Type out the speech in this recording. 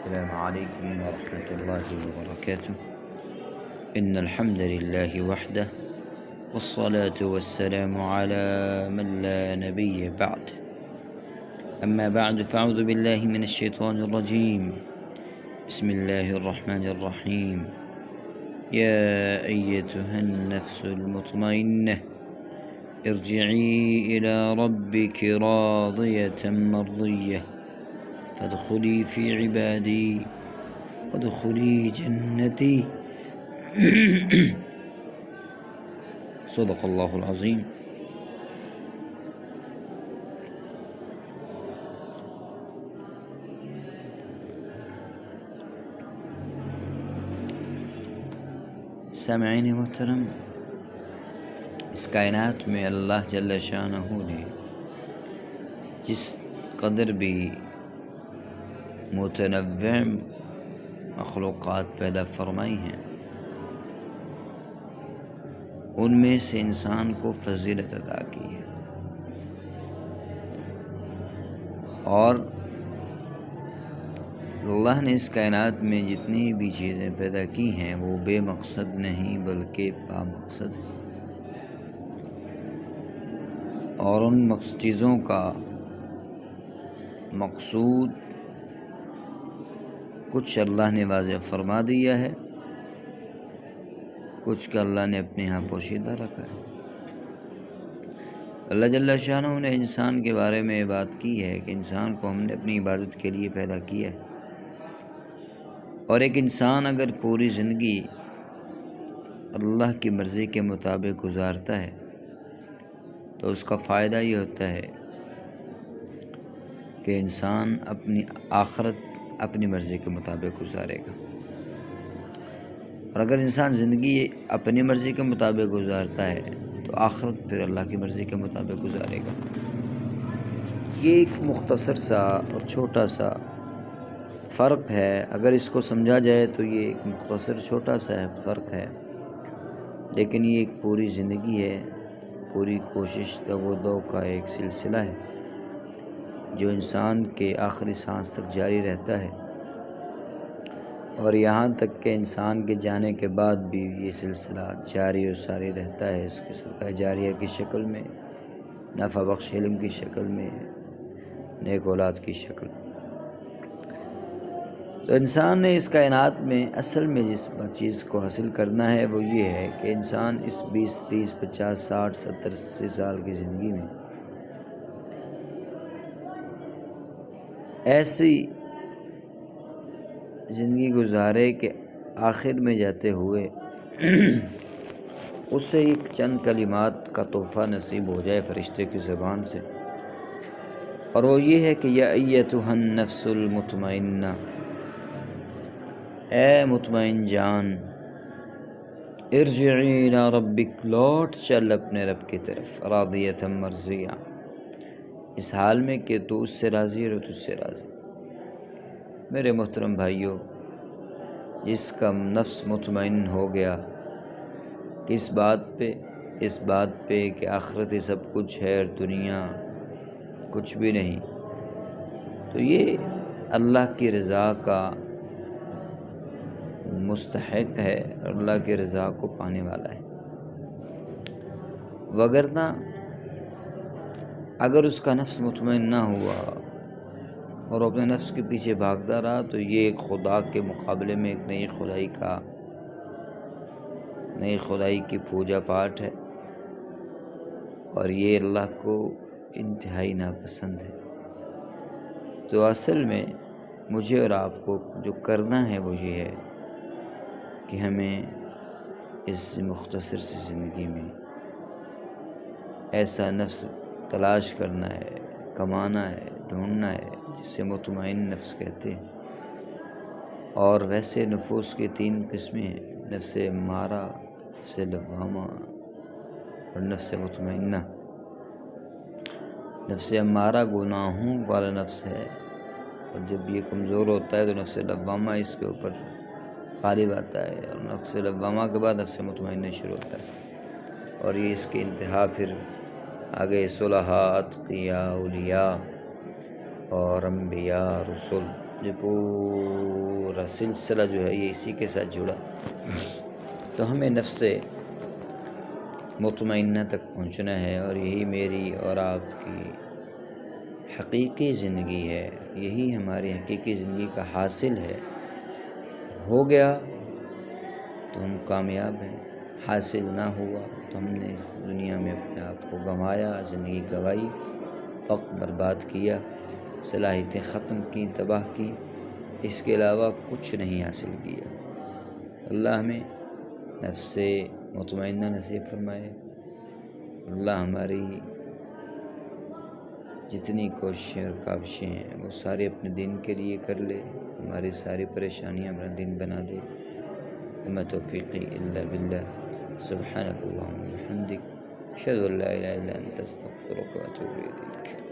السلام عليكم ورحمة الله وبركاته. إن الحمد لله وحده والصلاة والسلام على من لا نبي بعد. أما بعد فأعوذ بالله من الشيطان الرجيم. بسم الله الرحمن الرحيم. يا أيتها النفس المطمئنة ارجعي إلى ربك راضية مرضية فادخلي في عبادي وادخلي جنتي. صدق اللہ العظیم. سامعین محترم، اس کائنات میں اللہ جل شانہ نے جس قدر بھی متنوع مخلوقات پیدا فرمائی ہیں، ان میں سے انسان کو فضیلت عطا کی ہے، اور اللہ نے اس کائنات میں جتنی بھی چیزیں پیدا کی ہیں وہ بے مقصد نہیں بلکہ با مقصد ہیں، اور ان چیزوں کا مقصود کچھ اللہ نے واضح فرما دیا ہے، کچھ کا اللہ نے اپنے ہاں پوشیدہ رکھا ہے. اللہ جل شانہ نے انسان کے بارے میں یہ بات کی ہے کہ انسان کو ہم نے اپنی عبادت کے لیے پیدا کیا ہے، اور ایک انسان اگر پوری زندگی اللہ کی مرضی کے مطابق گزارتا ہے تو اس کا فائدہ یہ ہوتا ہے کہ انسان اپنی آخرت اپنی مرضی کے مطابق گزارے گا، اور اگر انسان زندگی اپنی مرضی کے مطابق گزارتا ہے تو آخرت پھر اللہ کی مرضی کے مطابق گزارے گا. یہ ایک مختصر سا اور چھوٹا سا فرق ہے. اگر اس کو سمجھا جائے تو یہ ایک مختصر چھوٹا سا فرق ہے، لیکن یہ ایک پوری زندگی ہے، پوری کوشش تگ و دو کا ایک سلسلہ ہے جو انسان کے آخری سانس تک جاری رہتا ہے، اور یہاں تک کہ انسان کے جانے کے بعد بھی یہ سلسلہ جاری و ساری رہتا ہے، اس کے صدقہ جاریہ کی شکل میں، نفع بخش علم کی شکل میں، نیک اولاد کی شکل میں. تو انسان نے اس کائنات میں اصل میں جس چیز کو حاصل کرنا ہے وہ یہ ہے کہ انسان اس 20 30 50 60 70 80 سال کی زندگی میں ایسی زندگی گزارے کہ آخر میں جاتے ہوئے اسے ایک چند کلمات کا تحفہ نصیب ہو جائے فرشتے کی زبان سے، اور وہ یہ ہے کہ یا ایتھا النفس المطمئنہ، اے مطمئن جان، ارجعی الی ربک، لوٹ چل اپنے رب کی طرف، راضیۃ مرضیہ، اس حال میں کہ تو اس سے راضی اور تجھ سے راضی. میرے محترم بھائیوں، جس کا نفس مطمئن ہو گیا کہ اس بات پہ کہ آخرت سب کچھ ہے اور دنیا کچھ بھی نہیں، تو یہ اللہ کی رضا کا مستحق ہے اور اللہ کی رضا کو پانے والا ہے. وگرنہ اگر اس کا نفس مطمئن نہ ہوا اور اپنے نفس کے پیچھے بھاگتا رہا تو یہ ایک خدا کے مقابلے میں ایک نئی خدائی کی پوجا پاٹ ہے، اور یہ اللہ کو انتہائی ناپسند ہے. تو اصل میں مجھے اور آپ کو جو کرنا ہے وہ یہ ہے کہ ہمیں اس مختصر سی زندگی میں ایسا نفس تلاش کرنا ہے، کمانا ہے، ڈھونڈنا ہے جسے مطمئن نفس کہتے ہیں. اور ویسے نفوس کی 3 قسمیں ہیں: نفس امارہ، نفس لوامہ اور نفس مطمئنہ. نفس امارہ گناہوں والا نفس ہے، اور جب یہ کمزور ہوتا ہے تو نفس لوامہ اس کے اوپر غالب آتا ہے، اور نفس لوامہ کے بعد نفس مطمئنہ شروع ہوتا ہے، اور یہ اس کی انتہا پھر آگے صلحاء، اتقیاء، اولیاء اور انبیاء، رسول یہ پورا سلسلہ جو ہے یہ اسی کے ساتھ جڑا، تو ہمیں نفس مطمئنہ تک پہنچنا ہے، اور یہی میری اور آپ کی حقیقی زندگی ہے، یہی ہماری حقیقی زندگی کا حاصل ہے۔ ہو گیا تو ہم کامیاب ہیں، حاصل نہ ہوا تو ہم نے اس دنیا میں اپنے آپ کو گنوایا، زندگی گنوائی، وقت برباد کیا، صلاحیتیں ختم کی، تباہ کی، اس کے علاوہ کچھ نہیں حاصل کیا۔ اللہ ہمیں نفس مطمئنہ نصیب فرمائے۔ اللہ ہماری جتنی کوششیں اور کاوشیں ہیں وہ سارے اپنے دین کے لیے کر لے، ہماری ساری پریشانیاں اپنا دین بنا دے۔ وما توفیقی الا باللہ، سبحانک اللہم و بحمدک، اشہد ان لا الہ الا انت، استغفرک و اتوب الیک۔